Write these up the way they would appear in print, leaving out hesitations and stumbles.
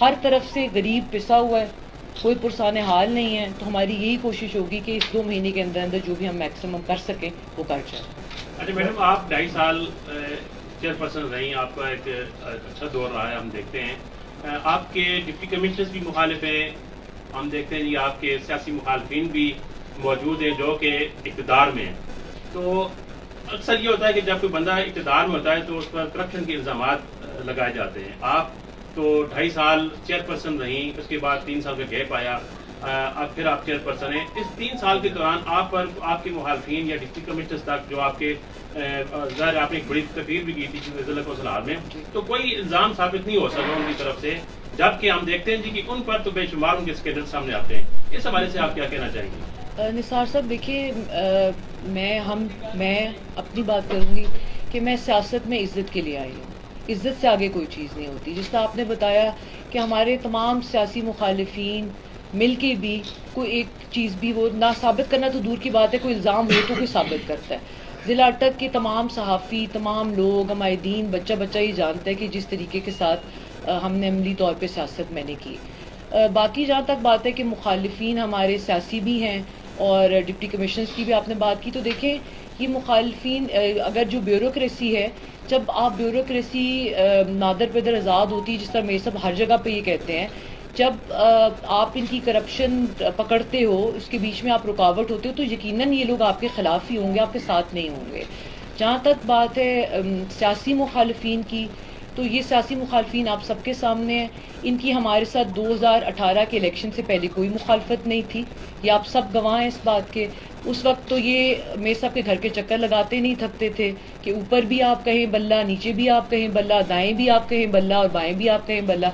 ہر طرف سے غریب پسا ہوا ہے, کوئی پرسان حال نہیں ہے. تو ہماری یہی کوشش ہوگی کہ اس 2 مہینے کے اندر جو بھی ہم میکسیمم کر سکیں وہ کر جائیں. اچھا میڈم, آپ 2.5 سال چیئرپرسن رہی, آپ کا ایک اچھا دور رہا ہے, ہم دیکھتے ہیں. آپ کے ڈپٹی کمشنرز بھی مخالف ہیں, ہم دیکھتے ہیں جی آپ کے سیاسی مخالفین بھی موجود ہیں جو کہ اقتدار میں ہیں. تو اکثر یہ ہوتا ہے کہ جب کوئی بندہ اقتدار میں ہوتا ہے تو اس پر کرپشن کے الزامات لگائے جاتے ہیں. آپ تو 2.5 سال چیئرپرسن رہیں, اس کے بعد 3 سال کا گیپ آیا, اب پھر آپ چیئرپرسن ہیں. اس 3 سال کے دوران آپ پر آپ کے مخالفین یا ڈپٹی کمشنرز تک جو آپ کے ظاہر آپ نے ایک بڑی تقریر بھی کی تھی ضلع کونسل ہال میں, تو کوئی الزام ثابت نہیں ہو سکا ان کی طرف سے, جبکہ ہم دیکھتے ہیں جی کہ ان پر تو بے شمار ان کے اسکینڈل سامنے آتے ہیں. اس حوالے سے آپ کیا کہنا چاہیں گے؟ نثار صاحب دیکھیے, میں اپنی بات کروں گی کہ میں سیاست میں عزت کے لیے آئی ہوں. عزت سے آگے کوئی چیز نہیں ہوتی. جس طرح آپ نے بتایا کہ ہمارے تمام سیاسی مخالفین مل کے بھی کوئی ایک چیز بھی وہ نہ ثابت کرنا تو دور کی بات ہے, کوئی الزام ہو تو کوئی ثابت کرتا ہے. ضلع اٹک کے تمام صحافی, تمام لوگ, ہمارے دین, بچہ یہ جانتا ہے کہ جس طریقے کے ساتھ ہم نے عملی طور پہ سیاست میں نے کی. باقی جہاں تک بات ہے کہ مخالفین ہمارے سیاسی بھی ہیں اور ڈپٹی کمشنرز کی بھی آپ نے بات کی, تو دیکھیں یہ مخالفین اگر جو بیوروکریسی ہے, جب آپ بیوروکریسی نادر پیدر آزاد ہوتی ہے, جس طرح میرے سب ہر جگہ پہ یہ کہتے ہیں, جب آپ ان کی کرپشن پکڑتے ہو, اس کے بیچ میں آپ رکاوٹ ہوتے ہو, تو یقیناً یہ لوگ آپ کے خلاف ہی ہوں گے, آپ کے ساتھ نہیں ہوں گے. جہاں تک بات ہے سیاسی مخالفین کی, تو یہ سیاسی مخالفین آپ سب کے سامنے ہیں. ان کی ہمارے ساتھ 2018 کے الیکشن سے پہلے کوئی مخالفت نہیں تھی, یہ آپ سب گواہ ہیں اس بات کے. اس وقت تو یہ میرے صاحب کے گھر کے چکر لگاتے نہیں تھکتے تھے کہ اوپر بھی آپ کہیں بلہ, نیچے بھی آپ کہیں بلہ, دائیں بھی آپ کہیں بلہ اور بائیں بھی آپ کہیں بلہ.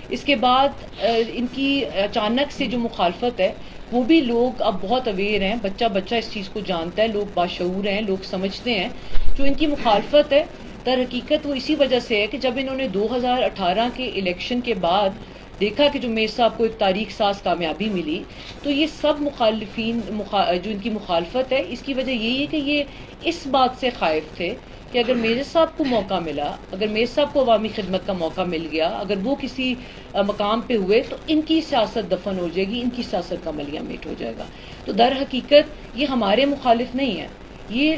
اس کے بعد ان کی اچانک سے جو مخالفت ہے وہ بھی لوگ اب بہت اویئر ہیں, بچہ اس چیز کو جانتا ہے, لوگ باشعور ہیں, لوگ سمجھتے ہیں. جو ان کی مخالفت ہے در حقیقت وہ اسی وجہ سے ہے کہ جب انہوں نے 2018 کے الیکشن کے بعد دیکھا کہ جو میر صاحب کو ایک تاریخ ساز کامیابی ملی, تو یہ سب مخالفین جو ان کی مخالفت ہے, اس کی وجہ یہی ہے کہ یہ اس بات سے خائف تھے کہ اگر میرے صاحب کو موقع ملا, اگر میرے صاحب کو عوامی خدمت کا موقع مل گیا, اگر وہ کسی مقام پہ ہوئے, تو ان کی سیاست دفن ہو جائے گی, ان کی سیاست کا ملیہ میٹ ہو جائے گا. تو در حقیقت یہ ہمارے مخالف نہیں ہیں, یہ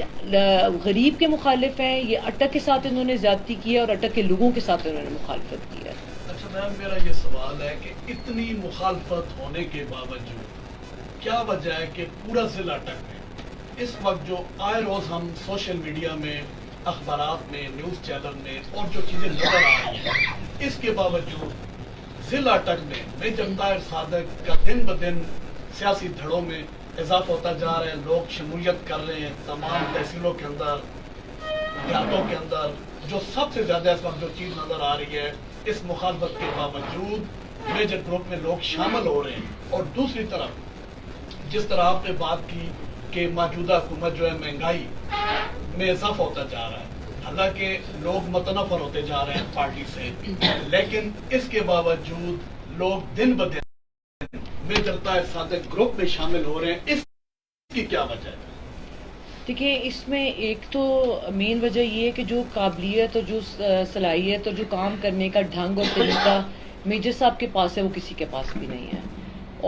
غریب کے مخالف ہیں. یہ اٹک کے ساتھ انہوں نے زیادتی کی ہے اور اٹک کے لوگوں کے ساتھ انہوں نے مخالفت کی ہے. اچھا میم, میرا یہ سوال ہے کہ اتنی مخالفت ہونے کے باوجود کیا وجہ ہے کہ پورا ضلع اٹک میں اس وقت جو آئے روز ہم سوشل میڈیا میں, اخبارات میں, نیوز چینل میں اور جو چیزیں نظر آ رہی ہیں, اس کے باوجود ضلع اٹک میں میجر طاہر صادق کا دن بدن سیاسی دھڑوں میں اضافہ ہوتا جا رہا ہے, لوگ شمولیت کر رہے ہیں تمام تحصیلوں کے اندر, دیہاتوں کے اندر. جو سب سے زیادہ اس وقت جو چیز نظر آ رہی ہے, اس مخالفت کے باوجود میجر گروپ میں لوگ شامل ہو رہے ہیں. اور دوسری طرف جس طرح آپ نے بات کی کہ موجودہ حکومت جو ہے مہنگائی میں اضافہ ہوتا جا رہا ہے, حالانکہ لوگ متنفر ہوتے جا رہے ہیں پارٹی سے, لیکن اس کے باوجود لوگ دن بدن میجر طاہر صادق گروپ میں شامل ہو رہے ہیں. اس کی کیا وجہ ہے؟ دیکھیں, اس میں ایک تو مین وجہ یہ ہے کہ جو قابلیت اور جو صلاحیت اور جو کام کرنے کا ڈھنگ اور طریقہ میجر صاحب کے پاس ہے وہ کسی کے پاس بھی نہیں ہے.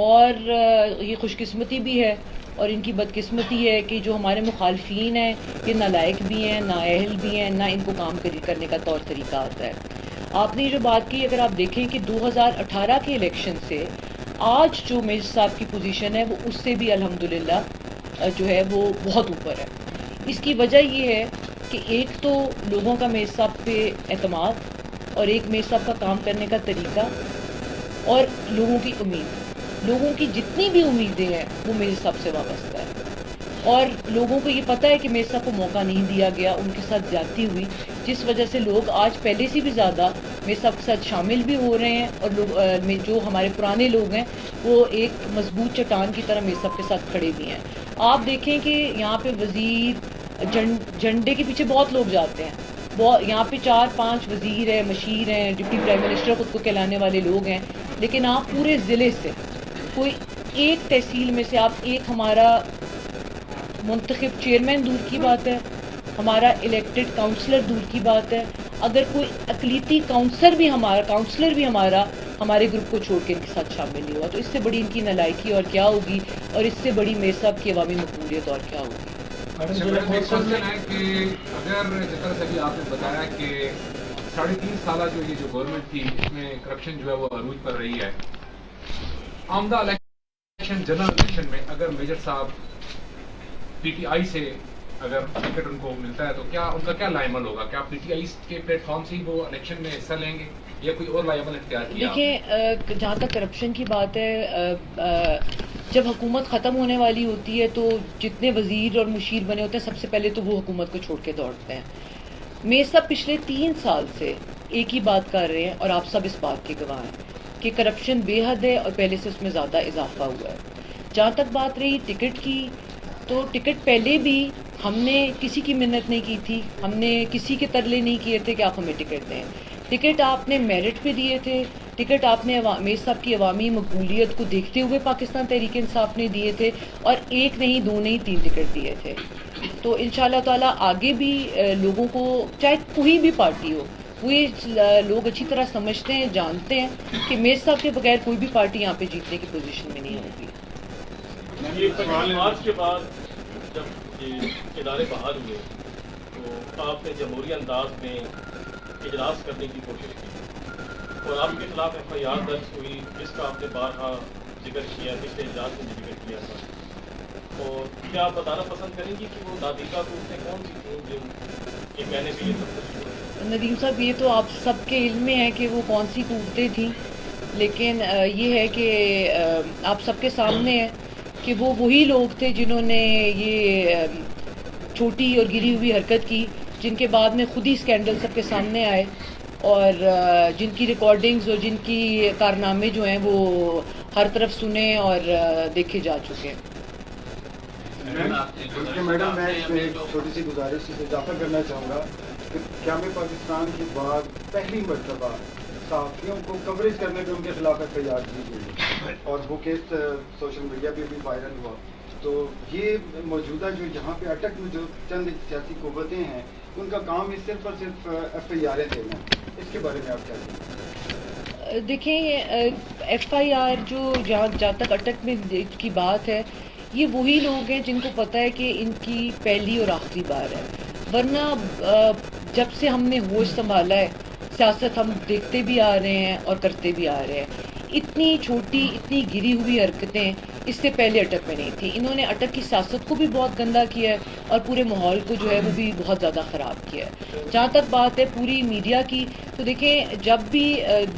اور یہ خوش قسمتی بھی ہے اور ان کی بدقسمتی ہے کہ جو ہمارے مخالفین ہیں یہ نالائق بھی ہیں, نااہل بھی ہیں, نہ ان کو کام کرنے کا طور طریقہ آتا ہے. آپ نے جو بات کی, اگر آپ دیکھیں کہ 2018 کے الیکشن سے آج جو میجر صاحب کی پوزیشن ہے وہ اس سے بھی الحمدللہ جو ہے وہ بہت اوپر ہے. اس کی وجہ یہ ہے کہ ایک تو لوگوں کا میجر صاحب پہ اعتماد اور ایک میجر صاحب کا کام کرنے کا طریقہ اور لوگوں کی امید. لوگوں کی جتنی بھی امیدیں ہیں وہ میجر صاحب سے وابستہ ہے اور لوگوں کو یہ پتہ ہے کہ میجر صاحب کو موقع نہیں دیا گیا, ان کے ساتھ زیادتی ہوئی, جس وجہ سے لوگ آج پہلے سے بھی زیادہ میجر صاحب کے ساتھ شامل بھی ہو رہے ہیں. اور لوگ جو ہمارے پرانے لوگ ہیں وہ ایک مضبوط چٹان کی طرح میجر صاحب کے ساتھ کھڑے بھی ہیں. آپ دیکھیں کہ یہاں پہ وزیر جھنڈے کے پیچھے بہت لوگ جاتے ہیں, یہاں پہ 4-5 وزیر ہیں, مشیر ہیں, ڈپٹی پرائم منسٹر خود کو کہلانے والے لوگ ہیں, لیکن آپ پورے ضلع سے کوئی ایک تحصیل میں سے آپ ایک ہمارا منتخب چیئرمین دور کی بات ہے, ہمارا الیکٹڈ کاؤنسلر دور کی بات ہے, اگر کوئی اقلیتی کاؤنسلر بھی ہمارا ہمارے گروپ کو چھوڑ کے ان کے ساتھ شامل نہیں ہوا. تو اس سے بڑی ان کی نالائکی اور کیا ہوگی, اور اس سے بڑی میئر صاحب کی عوامی مقبولیت اور کیا ہوگی. ایک کوشچن ہے کہ اگر جس طرح سے بھی آپ نے بتایا کہ 3.5 سالہ جو یہ جو گورنمنٹ تھی اس میں کرپشن جو ہے وہ عروج پر رہی ہے, آمدہ الیکشن جنرل الیکشن میں اگر میجر صاحب پی ٹی آئی سے اگر ٹکٹ ان کو ملتا ہے تو کیا ان کا کیا لائمل ہوگا؟ کیا پی ٹی آئی کے پلیٹ فارم سے ہی وہ الیکشن میں حصہ لیں گے یا کوئی اور لائمل اختیار کیا؟ دیکھیں, جہاں تک کرپشن کی بات ہے, جب حکومت ختم ہونے والی ہوتی ہے تو جتنے وزیر اور مشیر بنے ہوتے ہیں سب سے پہلے تو وہ حکومت کو چھوڑ کے دوڑتے ہیں. میں سب پچھلے 3 سال سے ایک ہی بات کر رہے ہیں اور آپ سب اس بات کے گواہ ہیں کہ کرپشن بے حد ہے اور پہلے سے اس میں زیادہ اضافہ ہوا ہے. جہاں تک بات رہی ٹکٹ کی, تو ٹکٹ پہلے بھی ہم نے کسی کی منت نہیں کی تھی, ہم نے کسی کے ترلے نہیں کیے تھے کہ آپ ہمیں ٹکٹ دیں. ٹکٹ آپ نے میرٹ پہ دیے تھے, ٹکٹ آپ نے میر صاحب کی عوامی مقبولیت کو دیکھتے ہوئے پاکستان تحریک انصاف نے دیے تھے, اور 1 نہیں 2 نہیں 3 ٹکٹ دیے تھے. تو انشاءاللہ تعالیٰ آگے بھی لوگوں کو, چاہے کوئی بھی پارٹی ہو, وہ یہ لوگ اچھی طرح سمجھتے ہیں, جانتے ہیں کہ میر صاحب کے بغیر کوئی بھی پارٹی یہاں پہ جیتنے کی پوزیشن میں نہیں ہوگی. یہ مارچ کے بعد جب یہ ادارے بحال ہوئے تو آپ نے جمہوری انداز میں اجلاس کرنے کی کوشش کی اور آپ کے خلاف ایف آئی آر درج ہوئی, جس کا آپ نے بارہا ذکر کیا, پچھلے اجلاس میں ذکر کیا تھا. اور کیا آپ بتانا پسند کریں گی کہ وہ نادیقہ ٹوٹنے کون سی تھیں جو یہ کہنے پہ یہ سب کچھ ہوا؟ ندیم صاحب, یہ تو آپ سب کے علم میں ہے کہ وہ کون سی قوتیں تھیں, لیکن یہ ہے کہ آپ سب کے سامنے ہے کہ وہ وہی لوگ تھے جنہوں نے یہ چھوٹی اور گری ہوئی حرکت کی, جن کے بعد میں خود ہی اسکینڈل سب کے سامنے آئے, اور جن کی ریکارڈنگز اور جن کی کارنامے جو ہیں وہ ہر طرف سنے اور دیکھے جا چکے ہیں. میڈم, میں اس میں ایک چھوٹی سی گزارش سے اضافہ کرنا چاہوں گا کہ قیام پاکستان کے بعد پہلی مرتبہ صحافیوں کو کوریج کرنے پہ ان کے خلاف ایف آئی آر کی گئی, اور وہ کیس سوشل میڈیا پہ بھی وائرل ہوا. تو یہ موجودہ جو یہاں پہ اٹک میں جو چند سیاسی قوتیں ہیں, ان کا کام اس صرف اور صرف ایف آئی آریں دینا ہے. اس کے بارے میں آپ کیا کہیں گے؟ دیکھیں, ایف آئی آر جو جہاں تک اٹک میں کی بات ہے, یہ وہی لوگ ہیں جن کو پتہ ہے کہ ان کی پہلی اور آخری بار ہے. ورنہ جب سے ہم نے ہوش سنبھالا ہے سیاست ہم دیکھتے بھی آ رہے ہیں اور کرتے بھی آ رہے ہیں. اتنی چھوٹی اتنی گری ہوئی حرکتیں اس سے پہلے اٹک میں نہیں تھی. انہوں نے اٹک کی سیاست کو بھی بہت گندا کیا ہے اور پورے ماحول کو جو ہے وہ بھی بہت زیادہ خراب کیا ہے. جہاں تک بات ہے پوری میڈیا کی, تو دیکھیں جب بھی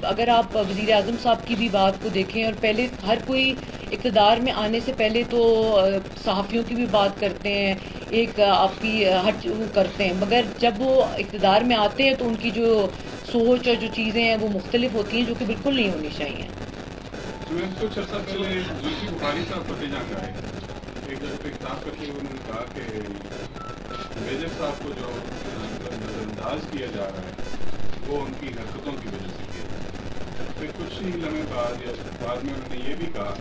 اگر آپ وزیر اعظم صاحب کی بھی بات کو دیکھیں, اور پہلے ہر کوئی اقتدار میں آنے سے پہلے تو صحافیوں کی بھی بات کرتے ہیں, ایک آپ کی ہر کرتے ہیں, مگر جب وہ اقتدار میں آتے ہیں تو ان کی جو سوچ اور جو چیزیں ہیں وہ مختلف ہوتی ہیں, جو کہ بالکل نہیں ہونی چاہیے. کچھ عرصہ پہلے زلفی بخاری صاحب فتح جنگ آئے, ایک کتاب کرتے ہوئے انہوں نے کہا کہ میجر صاحب کو جو نظر انداز کیا جا رہا ہے وہ ان کی حرکتوں کی وجہ سے کیا جا رہا ہے. پھر کچھ ہی لمحے بعد میں انہوں نے یہ بھی کہا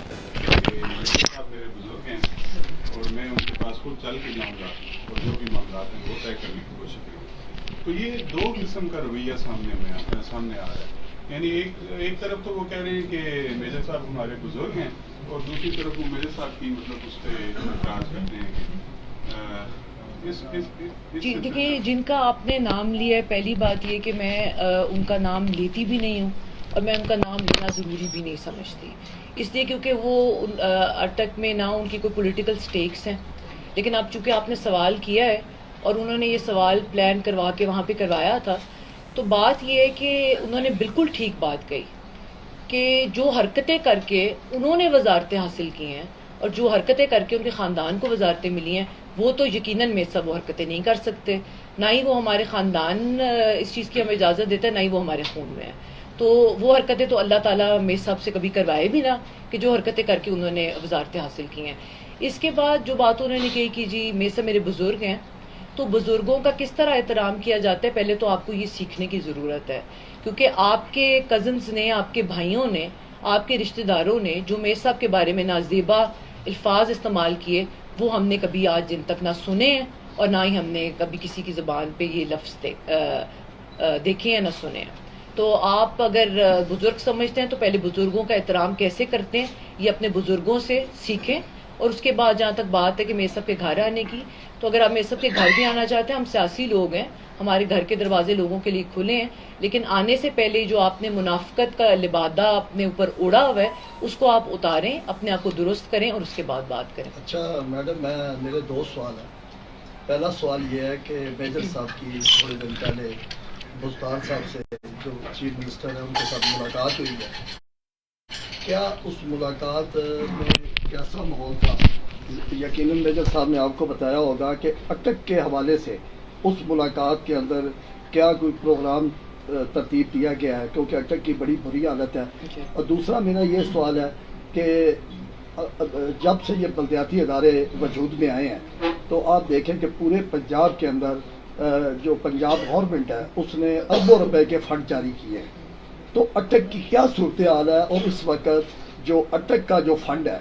کہ میجر صاحب میرے بزرگ ہیں اور میں ان کے پاس خود چل کے جاؤں گا اور جو بھی معاملات ہیں وہ طے کرنے کی کوشش کروں گا. تو یہ 2 قسم کا رویہ سامنے آ رہا ہے. یعنی ایک طرف تو وہ کہہ رہے ہیں کہ میجر صاحب ہمارے بزرگ ہیں, اور دوسری طرف وہ میجر صاحب کی مطلب اس پہ اعتراض کرتے ہیں کہ جی دیکھیے, جن کا آپ نے نام لیا ہے, پہلی بات یہ کہ میں ان کا نام لیتی بھی نہیں ہوں اور میں ان کا نام لینا ضروری بھی نہیں سمجھتی, اس لیے کیونکہ وہ اٹک میں نہ ان کی کوئی پولیٹیکل سٹیکس ہیں. لیکن اب چونکہ آپ نے سوال کیا ہے اور انہوں نے یہ سوال پلان کروا کے وہاں پہ کروایا تھا, تو بات یہ ہے کہ انہوں نے بالکل ٹھیک بات کہی کہ جو حرکتیں کر کے انہوں نے وزارتیں حاصل کی ہیں اور جو حرکتیں کر کے ان کے خاندان کو وزارتیں ملی ہیں, وہ تو یقیناً میں سب وہ حرکتیں نہیں کر سکتے, نہ ہی وہ ہمارے خاندان اس چیز کی ہمیں اجازت دیتا ہے, نہ ہی وہ ہمارے خون میں ہے. تو وہ حرکتیں تو اللہ تعالیٰ میں صاحب سے کبھی کروائے بھی نہ کہ جو حرکتیں کر کے انہوں نے وزارتیں حاصل کی ہیں. اس کے بعد جو بات انہوں نے کہی کہ جی میں سے میرے بزرگ ہیں, تو بزرگوں کا کس طرح احترام کیا جاتا ہے, پہلے تو آپ کو یہ سیکھنے کی ضرورت ہے, کیونکہ آپ کے کزنز نے, آپ کے بھائیوں نے, آپ کے رشتہ داروں نے جو میر صاحب کے بارے میں نازیبا الفاظ استعمال کیے, وہ ہم نے کبھی آج دن تک نہ سنے ہیں اور نہ ہی ہم نے کبھی کسی کی زبان پہ یہ لفظ دیکھے ہیں نہ سنے ہیں. تو آپ اگر بزرگ سمجھتے ہیں تو پہلے بزرگوں کا احترام کیسے کرتے ہیں یہ اپنے بزرگوں سے سیکھیں. اور اس کے بعد جہاں تک بات ہے کہ میرے سب کے گھر آنے کی, تو اگر آپ میرے سب کے گھر بھی آنا چاہتے ہیں, ہم سیاسی لوگ ہیں, ہمارے گھر کے دروازے لوگوں کے لیے کھلے ہیں, لیکن آنے سے پہلے جو آپ نے منافقت کا لبادہ اپنے اوپر اوڑا ہوا ہے اس کو آپ اتاریں, اپنے آپ کو درست کریں اور اس کے بعد بات کریں. اچھا میڈم, میرے دو سوال ہیں. پہلا سوال یہ ہے کہ میجر صاحب کی تھوڑے دن پہلے بزدار صاحب سے جو چیف منسٹر ہیں ان کے ساتھ ملاقات ہوئی ہے. کیا اس ملاقات میں کیسا ماحول تھا؟ یقیناً میجر صاحب نے آپ کو بتایا ہوگا کہ اٹک کے حوالے سے اس ملاقات کے اندر کیا کوئی پروگرام ترتیب دیا گیا ہے, کیونکہ اٹک کی بڑی بری حالت ہے. اور دوسرا میرا یہ سوال ہے کہ جب سے یہ بلدیاتی ادارے وجود میں آئے ہیں تو آپ دیکھیں کہ پورے پنجاب کے اندر جو پنجاب گورنمنٹ ہے اس نے اربوں روپے کے فنڈ جاری کیے ہیں. تو اٹک کی کیا صورتحال ہے, اور اس وقت جو اٹک کا جو فنڈ ہے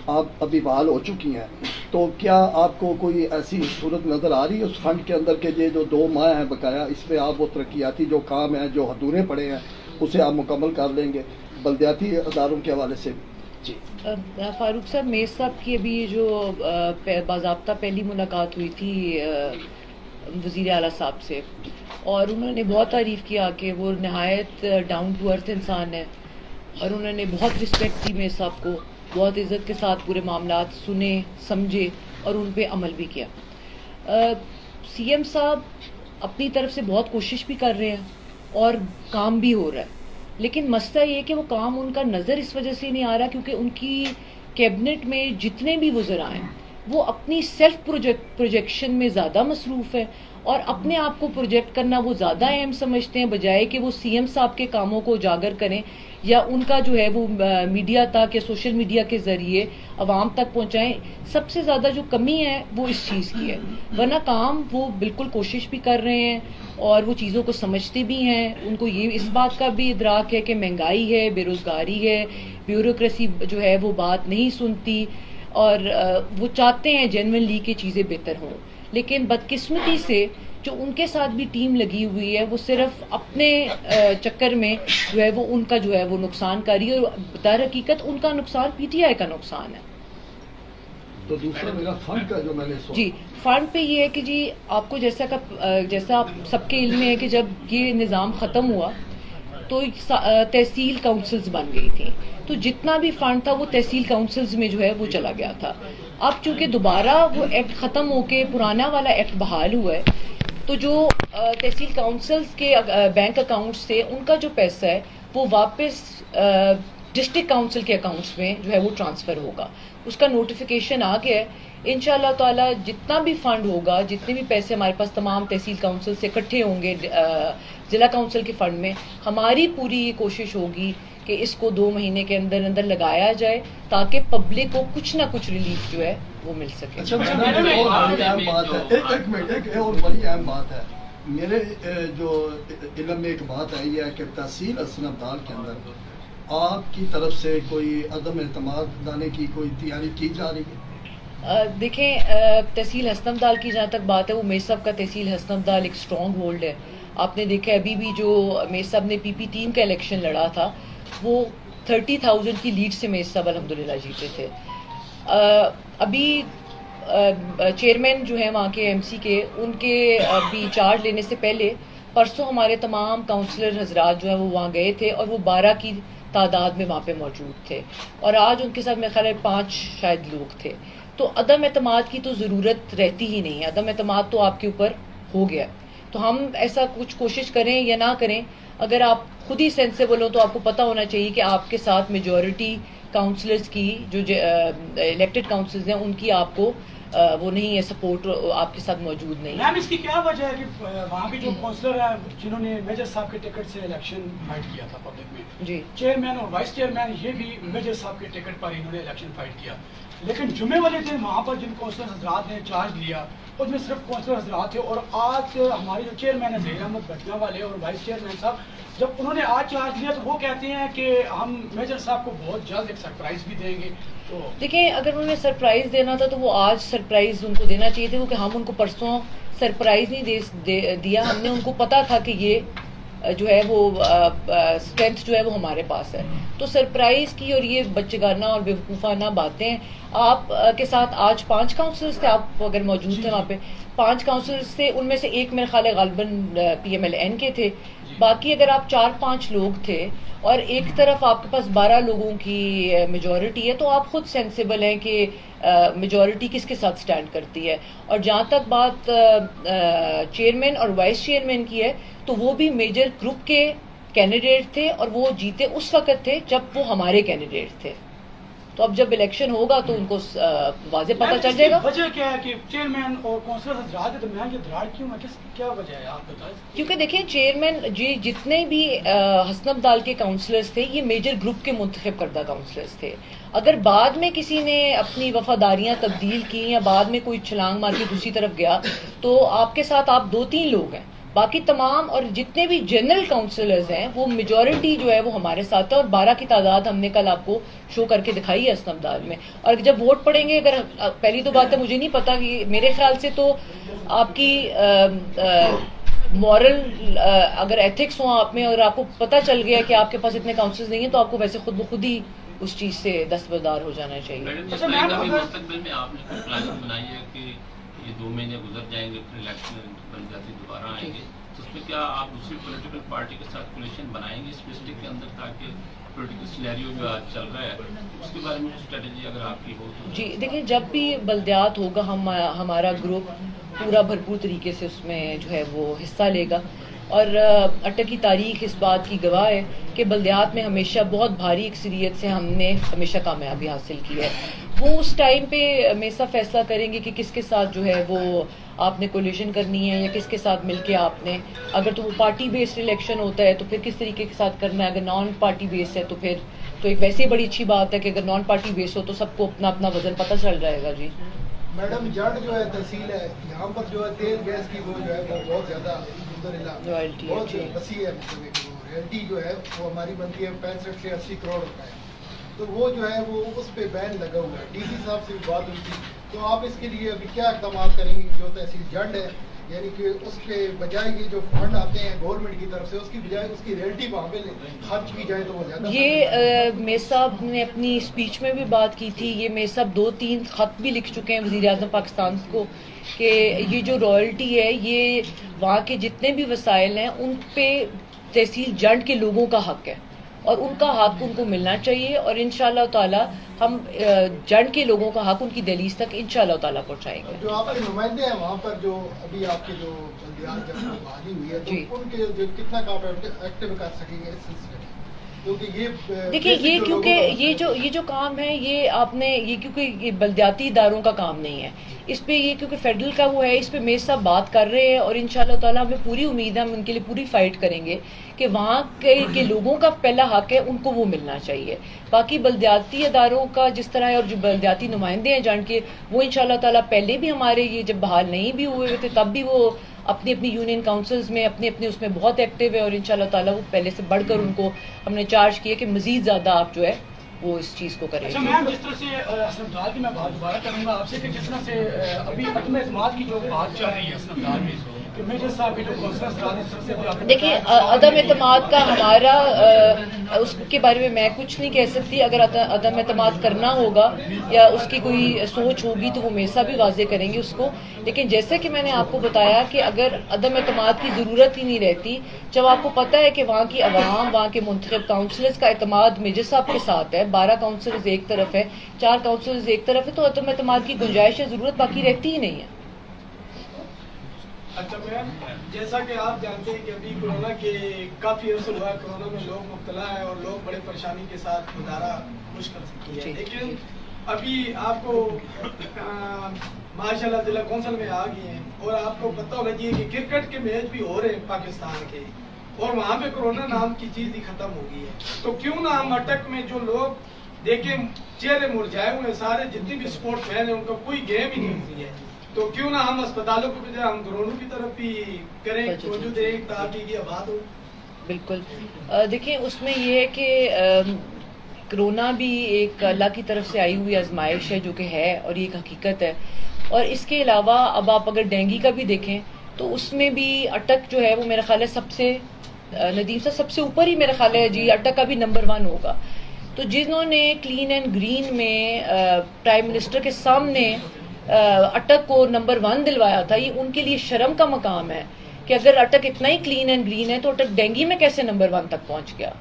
آپ ابھی بحال ہو چکی ہیں, تو کیا آپ کو کوئی ایسی صورت نظر آ رہی ہے اس فنڈ کے اندر کہ یہ جو 2 ماہ ہیں بقایا, اس میں آپ وہ ترقیاتی جو کام ہیں جو ادھورے پڑے ہیں اسے آپ مکمل کر لیں گے بلدیاتی اداروں کے حوالے سے؟ جی فاروق صاحب, میر صاحب کی ابھی جو باضابطہ پہلی ملاقات ہوئی تھی وزیر اعلیٰ صاحب سے, اور انہوں نے بہت تعریف کیا کہ وہ نہایت ڈاؤن ٹو ارتھ انسان ہے, اور انہوں نے بہت رسپیکٹ دی میر صاحب کو, بہت عزت کے ساتھ پورے معاملات سنے سمجھے اور ان پہ عمل بھی کیا. سی ایم صاحب اپنی طرف سے بہت کوشش بھی کر رہے ہیں اور کام بھی ہو رہا ہے, لیکن مسئلہ یہ کہ وہ کام ان کا نظر اس وجہ سے نہیں آ رہا کیونکہ ان کی کیبنٹ میں جتنے بھی وزراء ہیں وہ اپنی سیلف پروجیکشن میں زیادہ مصروف ہے, اور اپنے آپ کو پروجیکٹ کرنا وہ زیادہ اہم سمجھتے ہیں بجائے کہ وہ سی ایم صاحب کے کاموں کو اجاگر کریں یا ان کا جو ہے وہ میڈیا تک یا سوشل میڈیا کے ذریعے عوام تک پہنچائیں. سب سے زیادہ جو کمی ہے وہ اس چیز کی ہے, ورنہ کام وہ بالکل کوشش بھی کر رہے ہیں اور وہ چیزوں کو سمجھتے بھی ہیں. ان کو یہ اس بات کا بھی ادراک ہے کہ مہنگائی ہے, بے روزگاری ہے, بیوروکریسی جو ہے وہ بات نہیں سنتی, اور وہ چاہتے ہیں جینوئنلی کہ چیزیں بہتر ہوں. لیکن بدقسمتی سے جو ان کے ساتھ بھی ٹیم لگی ہوئی ہے وہ صرف اپنے چکر میں جو ہے وہ ان کا جو ہے وہ نقصان کری ہے, اور در حقیقت ان کا نقصان پی ٹی آئی کا نقصان ہے. تو دوسرا میرا فنڈ کا جو میں نے جی فنڈ پہ یہ ہے کہ جی آپ کو جیسا آپ سب کے علم میں ہے کہ جب یہ نظام ختم ہوا تو تحصیل کاؤنسلز بن گئی تھیں, تو جتنا بھی فنڈ تھا وہ تحصیل کاؤنسلز میں جو ہے وہ چلا گیا تھا. اب چونکہ دوبارہ وہ ایکٹ ختم ہو کے پرانا والا ایکٹ بحال ہوا ہے, تو جو تحصیل کاؤنسلز کے بینک اکاؤنٹس تھے ان کا جو پیسہ ہے وہ واپس ڈسٹرکٹ کاؤنسل کے اکاؤنٹس میں جو ہے وہ ٹرانسفر ہوگا. اس کا نوٹیفیکیشن آ گیا ہے. انشاءاللہ تعالی جتنا بھی فنڈ ہوگا, جتنے بھی پیسے ہمارے پاس تمام تحصیل کاؤنسل سے اکٹھے ہوں گے ضلع کاؤنسل کے فنڈ میں, ہماری پوری یہ کوشش ہوگی کہ اس کو 2 مہینے کے اندر اندر لگایا جائے تاکہ پبلک کو کچھ نہ کچھ ریلیف جو ہے وہ مل سکے. اچھا ایک اور بڑی اہم بات ہے میرے جو علم میں ایک بات آئی ہے کہ تحصیل حسن ابدال کے اندر آپ کی طرف سے کوئی عدم اعتماد لانے کی کوئی تیاری کی جا رہی ہے؟ دیکھیں تحصیل حسن ابدال کی جہاں تک بات ہے, وہ میر صاحب کا تحصیل حسن ابدال ایک اسٹرانگ ہولڈ ہے. آپ نے دیکھا ابھی بھی جو میر صاحب نے پی پی ٹیم کا الیکشن لڑا تھا وہ 30,000 کی لیڈ سے میر صاحب الحمدللہ جیتے تھے. ابھی چیئرمین جو ہیں وہاں کے ایم سی کے, ان کے ابھی چارج لینے سے پہلے پرسوں ہمارے تمام کاؤنسلر حضرات جو ہیں وہ وہاں گئے تھے, اور وہ 12 کی تعداد میں وہاں پہ موجود تھے, اور آج ان کے ساتھ میرے خیال ہے 5 شاید لوگ تھے. تو عدم اعتماد کی تو ضرورت رہتی ہی نہیں ہے, عدم اعتماد تو آپ کے اوپر ہو گیا. تو ہم ایسا کچھ کوشش کریں یا نہ کریں, اگر آپ خود ہی سینسیبل ہو تو آپ کو پتہ ہونا چاہیے کہ آپ کے ساتھ میجورٹی کاؤنسلرز کی جو الیکٹڈ کاؤنسلرز ہیں ان کی آپ کو وہ نہیں ہے سپورٹ, آپ کے ساتھ موجود نہیں ہے. میم اس کی کیا وجہ ہے کہ وہاں کے جو کاؤنسلر ہیں جنہوں نے میجر صاحب کے ٹکٹ سے الیکشن فائٹ کیا تھا پبلک میں, جی چیئرمین اور وائس چیئرمین یہ بھی میجر صاحب کے ٹکٹ پر انہوں نے الیکشن فائٹ کیا, لیکن جمعے والے دن وہاں پر جن کاؤنسلر حضرات نے چارج لیا اس میں صرف کاؤنسلر حضرات تھے, اور آج ہمارے جو چیئرمین ہیں ظہیر احمد بٹنا والے اور وائس چیئرمین صاحب جب انہوں نے آج چارج لیا تو وہ کہتے ہیں کہ ہم میجر صاحب کو بہت جلد ایک سرپرائز بھی دیں گے. تو دیکھیں اگر انہوں نے سرپرائز دینا تھا تو وہ آج سرپرائز ان کو دینا چاہیے تھا, کیونکہ ہم ان کو پرسوں سرپرائز نہیں دیا. ہم نے ان کو پتا تھا کہ یہ جو ہے وہ اسٹرینتھ جو ہے وہ ہمارے پاس ہے. تو سرپرائز کی اور یہ بچگانہ اور بیوقوفانہ باتیں. آپ کے ساتھ آج 5 کاؤنسلرز تھے, آپ اگر موجود تھے وہاں پہ 5 کاؤنسلرز تھے, ان میں سے ایک میرے خیال ہے غالباً PMLN کے تھے. باقی اگر آپ 4-5 لوگ تھے اور ایک طرف آپ کے پاس 12 لوگوں کی میجورٹی ہے, تو آپ خود سینسیبل ہیں کہ میجورٹی کس کے ساتھ سٹینڈ کرتی ہے. اور جہاں تک بات چیئرمین اور وائس چیئرمین کی ہے, تو وہ بھی میجر گروپ کے کینڈیڈیٹ تھے اور وہ جیتے اس وقت تھے جب وہ ہمارے کینڈیڈیٹ تھے. تو اب جب الیکشن ہوگا تو ان کو واضح پتہ چل جائے گا. وجہ کیا ہے کہ چیئرمین اور کونسلر حضرات کے درمیان یہ دراڑ کیوں ہے, کیا وجہ ہے آپ بتائیں. کیونکہ دیکھیں چیئرمین جتنے بھی حسن ابدال کے کاؤنسلرز تھے یہ میجر گروپ کے منتخب کردہ کاؤنسلرز تھے. اگر بعد میں کسی نے اپنی وفاداریاں تبدیل کی یا بعد میں کوئی چھلانگ مار کے دوسری طرف گیا, تو آپ کے ساتھ آپ 2-3 لوگ ہیں. باقی تمام اور جتنے بھی جنرل کاؤنسلرز ہیں وہ میجورٹی جو ہے وہ ہمارے ساتھ ہے, اور 12 کی تعداد ہم نے کل آپ کو شو کر کے دکھائی ہے حسن ابدال میں. اور جب ووٹ پڑیں گے, اگر پہلی تو بات ہے مجھے نہیں پتا کہ میرے خیال سے تو آپ کی مورل اگر ایتھکس ہوں آپ میں, اور آپ کو پتہ چل گیا کہ آپ کے پاس اتنے کاؤنسلرز نہیں ہیں, تو آپ کو ویسے خود بخود ہی اس چیز سے دستبردار ہو جانا چاہیے. مستقبل میں آپ نے کوئی پلاننگ بنائی ہے کہ یہ 2 مہینے گزر جائیں گے پھر الیکشن بن جاتی دوبارہ آئیں گے, تو اس میں کیا آپ دوسری پولیٹیکل پارٹی کے ساتھ کولیشن بنائیں گے اس ڈسٹرکٹ کے اندر, تاکہ پولیٹیکل سینیریو جو آج چل رہا ہے اس کے بارے میں اسٹریٹجی اگر آپ کی ہو تو. جی دیکھیں, جب بھی بلدیات ہوگا ہمارا گروپ پورا بھرپور طریقے سے اس میں جو ہے وہ حصہ لے گا. اور اٹک کی تاریخ اس بات کی گواہ ہے کہ بلدیات میں ہمیشہ بہت بھاری اکثریت سے ہم نے ہمیشہ کامیابی حاصل کی ہے. وہ اس ٹائم پہ ہمیشہ فیصلہ کریں گے کہ کس کے ساتھ جو ہے وہ آپ نے کولیشن کرنی ہے یا کس کے ساتھ مل کے آپ نے, اگر تو وہ پارٹی بیسڈ الیکشن ہوتا ہے تو پھر کس طریقے کے ساتھ کرنا ہے, اگر نان پارٹی بیس ہے تو پھر تو ایک ویسے بڑی اچھی بات ہے کہ اگر نان پارٹی بیس ہو تو سب کو اپنا اپنا وزن پتہ چل جائے گا. جی میڈم, جٹ جو ہے تحصیل ہے یہاں پر جو ہے تیل گیس کی وہ جو ہے وہ بہت زیادہ رائلٹی بہت وسیع ہے. رائلٹی جو ہے وہ ہماری بنتی ہے 65 سے 80 کروڑ روپے, تو وہ جو ہے وہ اس پہ بین لگا ہوا ہے. DC صاحب سے بھی بات ہوئی تھی, تو آپ اس کے لیے ابھی کیا اقدامات کریں گے؟ جو تحصیل جنڈ ہے یعنی کہ اس پہ بجائے یہ جو فنڈ آتے ہیں گورنمنٹ کی طرف سے, اس کی بجائے اس کی ریئلٹی وہاں پہ خرچ کی جائے تو وہ زیادہ. یہ میر صاحب نے اپنی اسپیچ میں بھی بات کی تھی, یہ میر صاحب 2-3 خط بھی لکھ چکے ہیں وزیر اعظم پاکستان کو کہ یہ جو رائلٹی ہے یہ وہاں کے جتنے بھی وسائل ہیں ان پہ تحصیل جنڈ کے لوگوں کا حق ہے, اور ان کا حق ان کو ملنا چاہیے. اور انشاءاللہ تعالی ہم جنڈ کے لوگوں کا حق ان کی دہلیز تک انشاءاللہ تعالی پہنچائیں گے. جو آپ کے نمائندے ہیں وہاں پر, جو ابھی آپ کے جو بلدیات جب بحالی ہوئی ہے, تو ان کے جو کتنا کام ایکٹیو کر سکیں گے اس سلسلے میں؟ دیکھیے یہ کیونکہ یہ جو کام ہے یہ آپ نے یہ کیونکہ یہ بلدیاتی اداروں کا کام نہیں ہے, اس پہ یہ کیونکہ فیڈرل کا وہ ہے, اس پہ میر صاحب بات کر رہے ہیں, اور انشاءاللہ تعالی ہمیں پوری امید ہے ہم ان کے لیے پوری فائٹ کریں گے کہ وہاں کے لوگوں کا پہلا حق ہے ان کو وہ ملنا چاہیے. باقی بلدیاتی اداروں کا جس طرح ہے, اور جو بلدیاتی نمائندے ہیں جان کے, وہ انشاءاللہ تعالی پہلے بھی ہمارے یہ جب بحال نہیں بھی ہوئے تھے تب بھی وہ اپنی اپنی یونین کاؤنسلز میں اپنے اس میں بہت ایکٹیو ہے, اور انشاءاللہ تعالی وہ پہلے سے بڑھ کر ان کو ہم نے چارج کیا کہ مزید زیادہ آپ جو ہے وہ اس چیز کو کریں. اچھا میم, جس طرح سے حسن ابدال کی میں بات دوبارہ کروں گا آپ سے کہ جس طرح سے ابھی عدم اعتماد کی جو بات چل رہی ہے حسن ابدال میں, کہ میجر صاحب کی جو کانفرنس دیکھیں عدم اعتماد کا ہمارا اس کے بارے میں میں کچھ نہیں کہہ سکتی. اگر عدم اعتماد کرنا ہوگا یا اس کی کوئی سوچ ہوگی تو وہ میرے ساتھ بھی واضح کریں گے اس کو. لیکن جیسے کہ میں نے آپ کو بتایا کہ اگر عدم اعتماد کی ضرورت ہی نہیں رہتی, جب آپ کو پتہ ہے کہ وہاں کی عوام, وہاں کے منتخب کاؤنسلرز کا اعتماد میجر صاحب کے ساتھ ہے, 12 کاؤنسلرز ایک طرف ہے, 4 کاؤنسلرز ایک طرف ہے, تو عدم اعتماد کی گنجائش ہے, ضرورت باقی رہتی ہی نہیں ہے. اچھا میم, جیسا کہ آپ جانتے ہیں کہ ابھی کورونا کے کافی عرصہ ہوا ہے, کورونا میں لوگ مبتلا ہیں اور لوگ بڑے پریشانی کے ساتھ گزارا مشکل سکتی ہے, لیکن ابھی آپ کو ماشاء اللہ ضلع کونسل میں آ گئی ہیں, اور آپ کو پتہ ہونا چاہیے کہ کرکٹ کے میچ بھی ہو رہے ہیں پاکستان کے, اور وہاں پہ کورونا نام کی چیز ہی ختم ہو گئی ہے. تو کیوں نہ ہم اٹک میں جو لوگ دیکھیں چہرے مرجھائے ہوئے سارے جتنے بھی اسپورٹ مین ہیں ان کا کوئی گیم ہی نہیں ہوتی ہے, تو کیوں نہ ہم اسپتالوں کو بجائے ہم گراؤنڈوں کی طرف بھی کریں, توجہ دیں تاکہ یہ آباد ہو. بالکل. دیکھیں اس میں یہ ہے کہ کرونا بھی ایک اللہ کی طرف سے آئی ہوئی آزمائش ہے جو کہ ہے, اور یہ ایک حقیقت ہے. اور اس کے علاوہ اب آپ اگر ڈینگی کا بھی دیکھیں تو اس میں بھی اٹک جو ہے وہ میرا خیال ہے سب سے ندیم صاحب سب سے اوپر ہی میرا خیال ہے جی اٹک کا بھی نمبر 1 ہوگا. تو جنہوں نے کلین اینڈ گرین میں پرائم منسٹر کے سامنے اٹک کو نمبر 1 دلوایا تھا, یہ ان کے لیے شرم کا مقام ہے کہ اگر اٹک اتنا ہی کلین اینڈ گرین ہے تو اٹک ڈینگی میں کیسے نمبر 1 تک پہنچ گیا.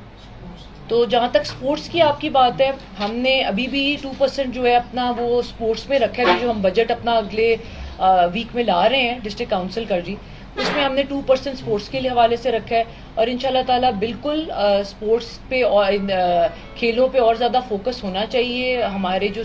تو جہاں تک سپورٹس کی آپ کی بات ہے, ہم نے ابھی بھی 2% جو ہے اپنا وہ سپورٹس میں رکھا ہے, جو ہم بجٹ اپنا اگلے ویک میں لا رہے ہیں ڈسٹرکٹ کاؤنسل کر جی, اس میں ہم نے 2% سپورٹس کے حوالے سے رکھا ہے. اور انشاءاللہ تعالیٰ بالکل سپورٹس پہ اور کھیلوں پہ اور زیادہ فوکس ہونا چاہیے. ہمارے جو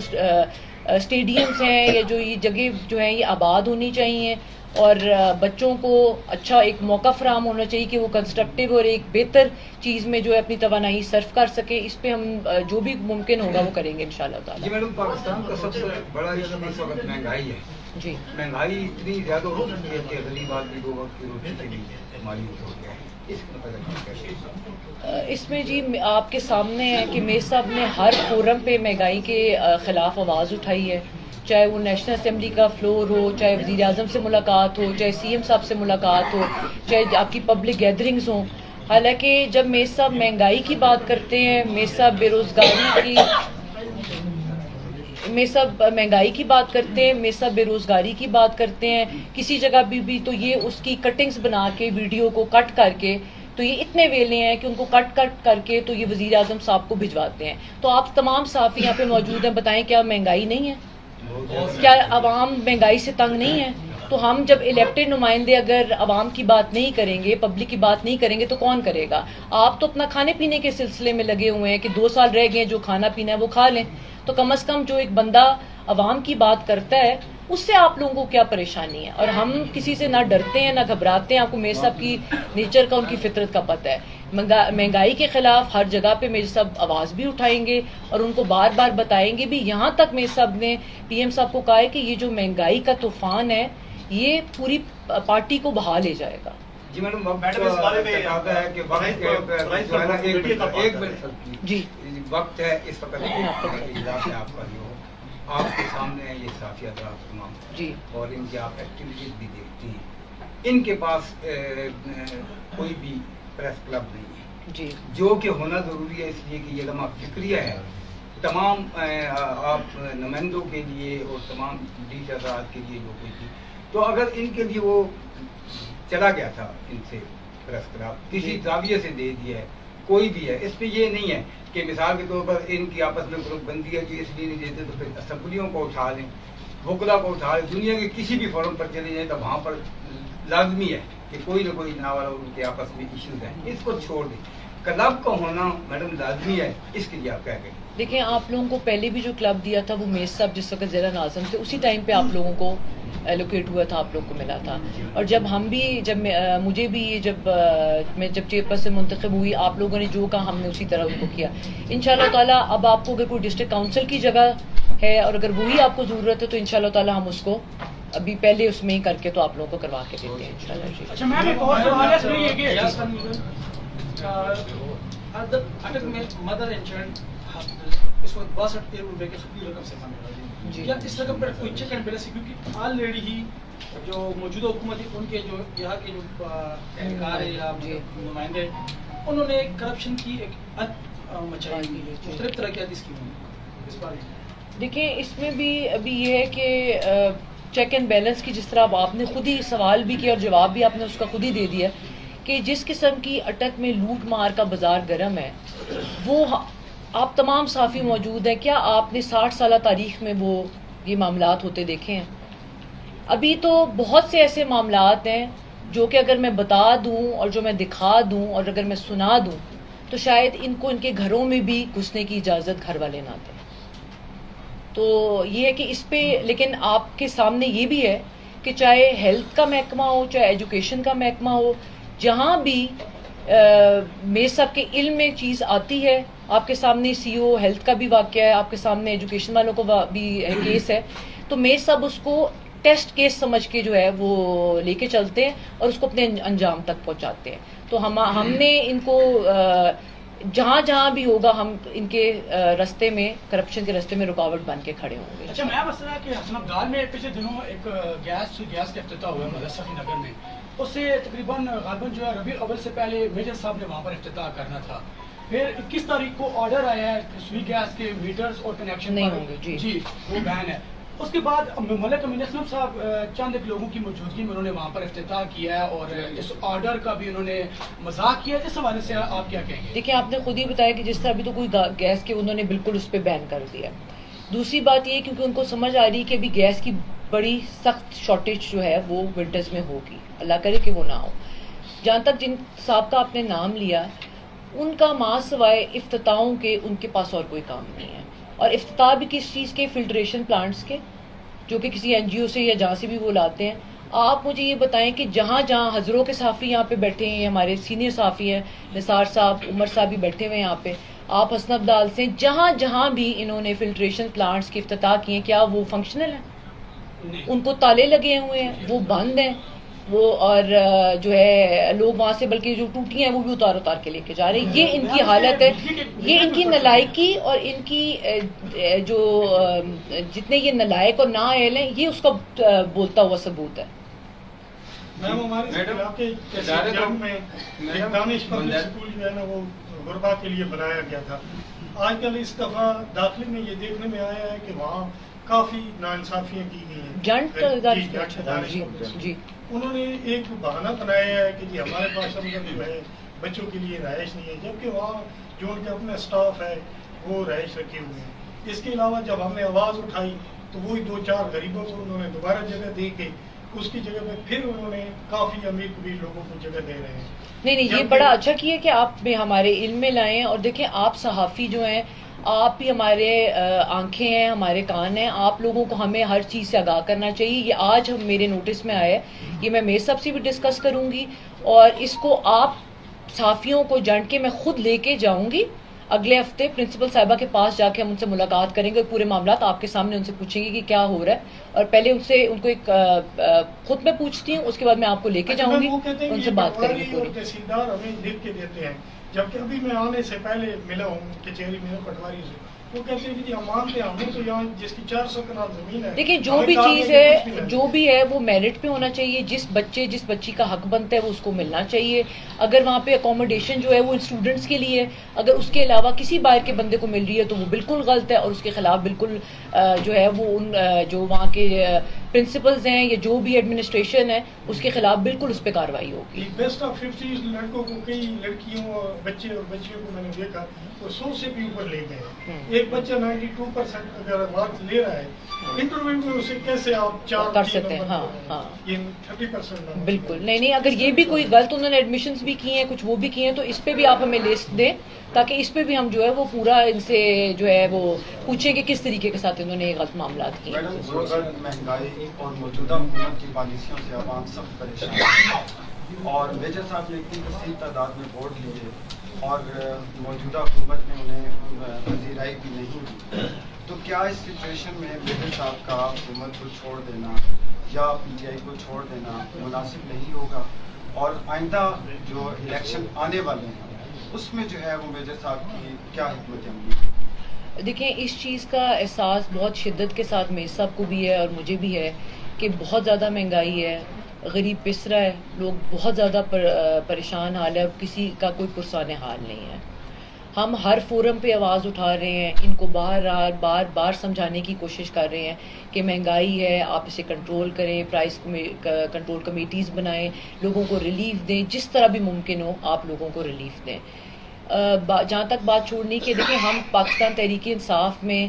اسٹیڈیمز ہیں یا جو یہ جگہ جو ہیں یہ آباد ہونی چاہیے, اور بچوں کو اچھا ایک موقع فراہم ہونا چاہیے کہ وہ کنسٹرکٹیو اور ایک بہتر چیز میں جو ہے اپنی توانائی صرف کر سکیں. اس پہ ہم جو بھی ممکن ہوگا وہ کریں گے انشاءاللہ تعالیٰ. جی میڈم, پاکستان کا سب سے بڑا ایشو اس وقت مہنگائی ہے. جی مہنگائی اتنی زیادہ ہو چکی ہے کہ غریب آدمی 2 وقت کی روٹی کے لیے مایوس ہو گیا ہے. اس میں جی آپ کے سامنے ہے کہ میرے صاحب نے ہر فورم پہ مہنگائی کے خلاف آواز اٹھائی ہے, چاہے وہ نیشنل اسمبلی کا فلور ہو, چاہے وزیر اعظم سے ملاقات ہو, چاہے سی ایم صاحب سے ملاقات ہو, چاہے آپ کی پبلک گیدرنگز ہوں. حالانکہ جب میرے صاحب مہنگائی کی بات کرتے ہیں, میرے صاحب مہنگائی کی بات کرتے ہیں, میرے صاحب بے روزگاری کی بات کرتے ہیں کسی جگہ بھی تو یہ اس کی کٹنگز بنا کے ویڈیو کو کٹ کر کے تو یہ اتنے ویلے ہیں کہ ان کو کٹ کر کے تو یہ وزیر اعظم صاحب کو بھجواتے ہیں. تو آپ تمام صحافی یہاں پہ موجود ہیں, بتائیں کیا مہنگائی نہیں ہے؟ کیا عوام مہنگائی سے تنگ نہیں ہے؟ تو ہم جب الیکٹڈ نمائندے اگر عوام کی بات نہیں کریں گے, پبلک کی بات نہیں کریں گے تو کون کرے گا؟ آپ تو اپنا کھانے پینے کے سلسلے میں لگے ہوئے ہیں کہ 2 سال رہ گئے, جو کھانا پینا ہے وہ کھا لیں. تو کم از کم جو ایک بندہ عوام کی بات کرتا ہے اس سے آپ لوگوں کو کیا پریشانی ہے؟ اور ہم کسی سے نہ ڈرتے ہیں نہ گھبراتے ہیں. آپ کو میرے صاحب کی نیچر کا, ان کی فطرت کا پتہ ہے. مہنگائی کے خلاف ہر جگہ پہ میرے صاحب آواز بھی اٹھائیں گے اور ان کو بار بار بتائیں گے بھی. یہاں تک میرے صاحب نے پی ایم صاحب کو کہا ہے کہ یہ جو مہنگائی کا طوفان ہے یہ پوری پارٹی کو بہا لے جائے گا. جی میڈم, جی وقت ہے اس وقت آپ کا جو آپ کے سامنے ہے یہ صحافی حضرات تمام جی, اور ان کی آپ ایکٹیویٹیز بھی دیکھتی ہیں. ان کے پاس کوئی بھی پریس کلب نہیں ہے جی, جو کہ ہونا ضروری ہے, اس لیے کہ یہ لمحہ فکریہ ہے تمام آپ نمائندوں کے لیے اور تمام ڈی حضرات کے لیے جو کوئی تھی. تو اگر ان کے لیے وہ چلا گیا تھا ان سے پریس کلب کسی زاویے سے دے دیا ہے, کوئی بھی ہے, اس پہ یہ نہیں ہے کہ مثال کے طور پر ان کی آپس میں گروپ بندی ہے کہ اس لیے نہیں دیتے تو پھر اسمبلیوں کو اٹھا لیں, وکلا کو اٹھا لیں, دنیا کے کسی بھی فورم پر چلے جائیں تو وہاں پر لازمی ہے کہ کوئی نہ کوئی جناب والا ان کے آپس میں ایشوز ہیں, اس کو چھوڑ دیں. کلب کا ہونا میڈم لازمی ہے, اس کے لیے آپ کہہ گئے. دیکھیں آپ لوگوں کو پہلے بھی جو کلب دیا تھا وہ میز صاحب جس وقت زیر ناظم تھے اسی ٹائم پہ آپ لوگوں کو ایلوکیٹ ہوا تھا, آپ لوگوں کو ملا تھا. اور جب ہم بھی مجھے بھی میں جب چیئرپرسن منتخب ہوئی, آپ لوگوں نے جو کہا ہم نے اسی طرح ان کو کیا. انشاءاللہ تعالیٰ اب آپ کو اگر کوئی ڈسٹرکٹ کاؤنسل کی جگہ ہے اور اگر وہی آپ کو ضرورت ہے تو انشاءاللہ تعالیٰ ہم اس کو ابھی پہلے اس میں ہی کر کے تو آپ لوگوں کو کروا کے دیتے ہیں انشاءاللہ. جی اچھا میم, ایک اور سوال ہے اس میں یہ کہ اٹک میں مدر اینڈ چائلڈ ہاسپٹل اس وقت 62 کروڑ روپے کی خطی رقم سے بنے گا. کیا اس رقم پر کوئی چیک اینڈ بیلنس ہے؟ کیونکہ آلریڈی ہی جو موجودہ حکومت ہے ان کے جو یہاں کے جو اہلکار ہے یا نمائندے انہوں نے کرپشن کی ایک مچائی کی ہے, مختلف طرح کی اسکیموں میں اس بارے میں. دیکھیں اس میں بھی ابھی یہ ہے کہ چیک اینڈ بیلنس کی جس طرح آپ نے خود ہی سوال بھی کیا اور جواب بھی آپ نے اس کا خود ہی دے دیا کہ جس قسم کی اٹک میں لوٹ مار کا بازار گرم ہے وہ آپ تمام صحافی موجود ہیں, کیا آپ نے 60 سالہ تاریخ میں وہ یہ معاملات ہوتے دیکھے ہیں؟ ابھی تو بہت سے ایسے معاملات ہیں جو کہ اگر میں بتا دوں اور جو میں دکھا دوں اور اگر میں سنا دوں تو شاید ان کو ان کے گھروں میں بھی گھسنے کی اجازت گھر والے نہ دیں. تو یہ ہے کہ اس پہ لیکن آپ کے سامنے یہ بھی ہے کہ چاہے ہیلتھ کا محکمہ ہو چاہے ایجوکیشن کا محکمہ ہو, جہاں بھی میرے صاحب کے علم میں چیز آتی ہے, آپ کے سامنے سی او ہیلتھ کا بھی واقعہ ہے, آپ کے سامنے ایجوکیشن والوں کو بھی کیس ہے, تو میرے صاحب اس کو ٹیسٹ کیس سمجھ کے جو ہے وہ لے کے چلتے ہیں اور اس کو اپنے انجام تک پہنچاتے ہیں. تو ہم نے ان کو جہاں جہاں بھی ہوگا ہم ان کے راستے میں کرپشن کے راستے میں رکاوٹ بن کے کھڑے ہوں گے. اچھا میں بس رہا کہ حسن ابدال میں پچھلے دنوں ایک گیس کا افتتاح ہوا مدرسہ سخی نگر میں, اس سے تقریباً غالباً جو ہے ربیع الاول سے پہلے میجر صاحب نے وہاں پر افتتاح کرنا تھا. پھر 21 تاریخ کو آرڈر آیا ہے سوئی گیس کے میٹرز اور کنیکشن نہیں ہوں گے. جی وہ بین ہے. اس کے بعد ملک امین اسلم صاحب چند ایک لوگوں کی موجودگی میں انہوں نے وہاں پر افتتاح کیا ہے اور اس آرڈر کا بھی انہوں نے مذاق کیا ہے. اس حوالے سے آپ کیا کہیں گے؟ دیکھیں آپ نے خود ہی بتایا کہ جس طرح ابھی تو کوئی گیس کے انہوں نے بالکل اس پہ بین کر دیا. دوسری بات یہ کیونکہ ان کو سمجھ آ رہی ہے کہ ابھی گیس کی بڑی سخت شارٹیج جو ہے وہ ونٹرز میں ہوگی, اللہ کرے کہ وہ نہ ہو. جہاں تک جن صاحب کا آپ نے نام لیا ان کا ماں سوائے افتتاحوں کے ان کے پاس اور کوئی کام نہیں ہے. اور افتتاح بھی کس چیز کے؟ فلٹریشن پلانٹس کے, جو کہ کسی این جی او سے یا جہاں سے بھی وہ لاتے ہیں. آپ مجھے یہ بتائیں کہ جہاں جہاں حضروں کے صحافی یہاں پہ بیٹھے ہیں, ہمارے سینئر صحافی ہیں نثار صاحب, عمر صاحب بھی بیٹھے ہوئے ہیں یہاں پہ, آپ حسن ابدال سے, جہاں جہاں بھی انہوں نے فلٹریشن پلانٹس کے افتتاح کیے ہیں کیا وہ فنکشنل ہیں؟ ان کو تالے لگے ہوئے ہیں, وہ بند ہیں وہ, اور جو ہے لوگ وہاں سے بلکہ جو ٹوٹی ہیں وہ بھی اتار کے لے کے جا رہے ہیں. یہ ان کی حالت ہے, یہ ان کی نالائکی اور ان کی جو جتنے یہ نالائق اور نااہل ہیں یہ اس کا بولتا ہوا ثبوت ہے. میم ہمارے علاقے میں ایک دانش پبلک اسکول جو ہے نا وہ غربا کے لیے بنایا گیا تھا. آج کل اس دفعہ داخلے میں یہ دیکھنے میں آیا ہے کہ وہاں کافی ناانصافیاں کی گئی ہیں. جی انہوں نے ایک بہانہ بنایا ہے کہ جی ہمارے پاس اندر جو ہے بچوں کے لیے رہائش نہیں ہے, جبکہ وہاں جو ان کا اپنا اسٹاف ہے وہ رہائش رکھے ہوئے ہیں. اس کے علاوہ جب ہم نے آواز اٹھائی تو وہی 2-4 غریبوں کو انہوں نے دوبارہ جگہ دے کے اس کی جگہ پہ پھر انہوں نے کافی امیر کبیر لوگوں کو جگہ دے رہے ہیں. نہیں یہ بڑا اچھا کیا کہ آپ بھی ہمارے علم میں لائیں. اور دیکھیں آپ صحافی جو ہیں آپ بھی ہمارے آنکھیں ہیں, ہمارے کان ہیں, آپ لوگوں کو ہمیں ہر چیز سے آگاہ کرنا چاہیے. یہ آج میرے نوٹس میں آیا ہے, یہ میں میر صاحب سے بھی ڈسکس کروں گی اور اس کو آپ صحافیوں کو جانٹ کے میں خود لے کے جاؤں گی. اگلے ہفتے پرنسپل صاحبہ کے پاس جا کے ہم ان سے ملاقات کریں گے, پورے معاملات آپ کے سامنے ان سے پوچھیں گے کہ کیا ہو رہا ہے, اور پہلے ان کو ایک خود میں پوچھتی ہوں, اس کے بعد میں آپ کو لے کے جاؤں گی, ان سے بات کریں گے پوری. تحصیلدار ہمیں لکھ کے دیتے ہیں, جبکہ ابھی میں آنے سے پہلے ملا ہوں کچہری میں پٹواری سے, وہ کہتے ہیں کہ جی ہم مانتے ہیں ہمیں تو یہاں جس کی 400 کنال زمین ہے. دیکھیں جو بھی چیز ہے جو بھی ہے وہ میرٹ پہ ہونا چاہیے. جس بچی کا حق بنتا ہے وہ اس کو ملنا چاہیے. اگر وہاں پہ اکوموڈیشن جو ہے وہ اسٹوڈنٹس کے لیے, اگر اس کے علاوہ کسی باہر کے بندے کو مل رہی ہے تو وہ بالکل غلط ہے, اور اس کے خلاف بالکل جو ہے وہ ان جو وہاں کے پرنسپلز ہیں یا جو بھی ایڈمنسٹریشن ہے اس کے خلاف بالکل اس پہ کارروائی ہوگی. بیسٹ آف 50 لڑکوں کو, کئی لڑکیوں اور بچے اور بچیوں کو میں نے دیکھا وہ 100 سے بھی اوپر لے گئے. ایک بچہ 92% اگر مارکس لے رہا ہے انٹرویو میں اسے کیسے آپ 4 کر سکتے ہیں؟ ہاں یہ 30% بالکل نہیں. اگر یہ بھی کوئی غلط انہوں نے ایڈمیشنز بھی کی ہیں, کچھ وہ بھی کی ہیں, تو اس پہ بھی آپ ہمیں لسٹ دیں تاکہ اس پہ بھی ہم جو ہے وہ پورا ان سے جو ہے وہ پوچھیں کہ کس طریقے کے ساتھ انہوں نے یہ غلط معاملات کیے. مہنگائی اور موجودہ حکومت کی پالیسیوں سے عوام سخت پریشان ہے, اور میجر صاحب نے اتنی کثیر تعداد میں ووٹ لیے اور موجودہ حکومت نے انہیں پذیرائی بھی نہیں دی, تو کیا اس سچویشن میں میجر صاحب کا حکومت کو چھوڑ دینا یا پی ٹی آئی کو چھوڑ دینا مناسب نہیں ہوگا, اور آئندہ جو الیکشن آنے والے ہیں اس میں جو ہے وہ میجر صاحب کی کیا حکمت عملی ہے؟ دیکھیں اس چیز کا احساس بہت شدت کے ساتھ میرے صاحب کو بھی ہے اور مجھے بھی ہے کہ بہت زیادہ مہنگائی ہے, غریب پس رہا ہے, لوگ بہت زیادہ پریشان حال ہے, اور کسی کا کوئی پرسان حال نہیں ہے. ہم ہر فورم پہ آواز اٹھا رہے ہیں, ان کو بار بار سمجھانے کی کوشش کر رہے ہیں کہ مہنگائی ہے, آپ اسے کنٹرول کریں, پرائس کنٹرول کمیٹیز بنائیں, لوگوں کو ریلیف دیں, جس طرح بھی ممکن ہو آپ لوگوں کو ریلیف دیں. جہاں تک بات چھوڑنے کی, دیکھیں ہم پاکستان تحریک انصاف میں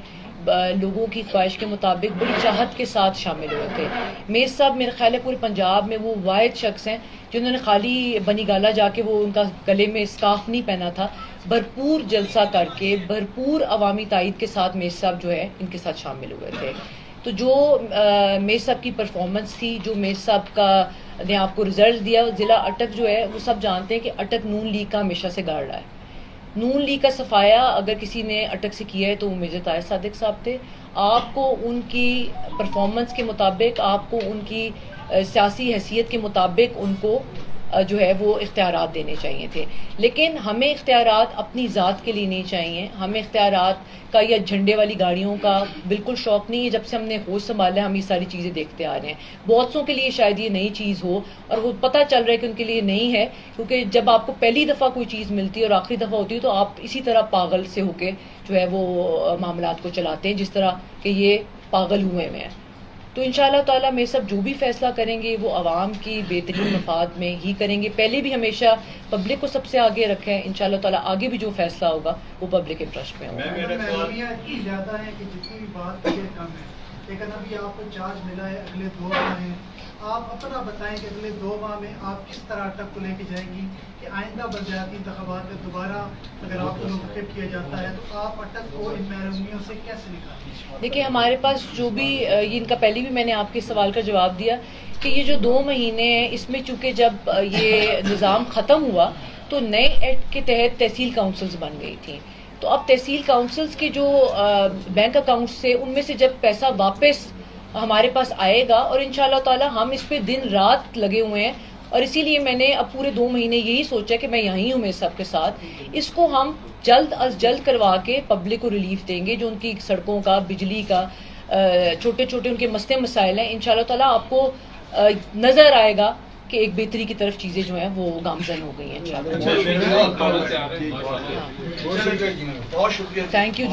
لوگوں کی خواہش کے مطابق بڑی چاہت کے ساتھ شامل ہوئے تھے. میز صاحب میرا خیال ہے پورے پنجاب میں وہ واحد شخص ہیں جنہوں نے خالی بنی گالا جا کے وہ ان کا گلے میں اسکارف نہیں پہنا تھا, بھرپور جلسہ کر کے بھرپور عوامی تائید کے ساتھ میز صاحب جو ہے ان کے ساتھ شامل ہوئے تھے. تو جو میز صاحب کی پرفارمنس تھی, جو میز صاحب کا نے آپ کو رزلٹ دیا, ضلع اٹک جو ہے وہ سب جانتے ہیں کہ اٹک نون لیگ کا ہمیشہ سے گاڑ رہا ہے. نون لیگ کا صفایا اگر کسی نے اٹک سے کیا ہے تو وہ میجر طاہر صادق صاحب تھے. آپ کو ان کی پرفارمنس کے مطابق, آپ کو ان کی سیاسی حیثیت کے مطابق ان کو جو ہے وہ اختیارات دینے چاہیے تھے. لیکن ہمیں اختیارات اپنی ذات کے لیے نہیں چاہیے. ہمیں اختیارات کا یا جھنڈے والی گاڑیوں کا بالکل شوق نہیں ہے. جب سے ہم نے ہوش سنبھالا ہے ہم یہ ساری چیزیں دیکھتے آ رہے ہیں. بہت سوں کے لیے شاید یہ نئی چیز ہو اور وہ پتہ چل رہا ہے کہ ان کے لیے نہیں ہے, کیونکہ جب آپ کو پہلی دفعہ کوئی چیز ملتی ہے اور آخری دفعہ ہوتی ہے تو آپ اسی طرح پاگل سے ہو کے جو ہے وہ معاملات کو چلاتے ہیں جس طرح کہ یہ پاگل ہوئے ہیں. تو انشاءاللہ تعالیٰ میں سب جو بھی فیصلہ کریں گے وہ عوام کی بہترین مفاد میں ہی کریں گے. پہلے بھی ہمیشہ پبلک کو سب سے آگے رکھیں. انشاءاللہ تعالیٰ آگے بھی جو فیصلہ ہوگا وہ پبلک انٹرسٹ میں ہوگا. اتنی زیادہ ہے کہ جتنی بھی بات کی کم ہے, لیکن ابھی آپ کو چارج ملا ہے اگلے 2 ماہ ہیں. آپ اپنا بتائیں کہ اگلے 2 ماہ میں آپ کس طرح اٹک کو لے کے جائیں گی کہ آئندہ بلدیاتی انتخابات میں دوبارہ اگر آپ کو منتخب کیا جاتا ہے تو آپ اٹک کو ان محرومیوں سے کیسے نکالیں گے؟ دیکھیے ہمارے پاس جو بھی یہ ان کا پہلے بھی میں نے آپ کے سوال کا جواب دیا کہ یہ جو 2 مہینے ہیں اس میں چونکہ جب یہ نظام ختم ہوا تو نئے ایکٹ کے تحت تحصیل کاؤنسلز بن گئی تھیں. تو اب تحصیل کاؤنسلز کے جو بینک اکاؤنٹ سے ان میں سے جب پیسہ واپس ہمارے پاس آئے گا, اور انشاءاللہ تعالی ہم اس پہ دن رات لگے ہوئے ہیں, اور اسی لیے میں نے اب پورے 2 مہینے یہی سوچا کہ میں یہیں ہوں میں سب کے ساتھ, اس کو ہم جلد از جلد کروا کے پبلک کو ریلیف دیں گے. جو ان کی سڑکوں کا, بجلی کا, چھوٹے چھوٹے ان کے مسئلے مسائل ہیں, انشاءاللہ تعالی آپ کو نظر آئے گا کہ ایک بہتری کی طرف چیزیں جو ہیں وہ گامزن ہو گئی ہیں. بہت شکریہ. Thank you.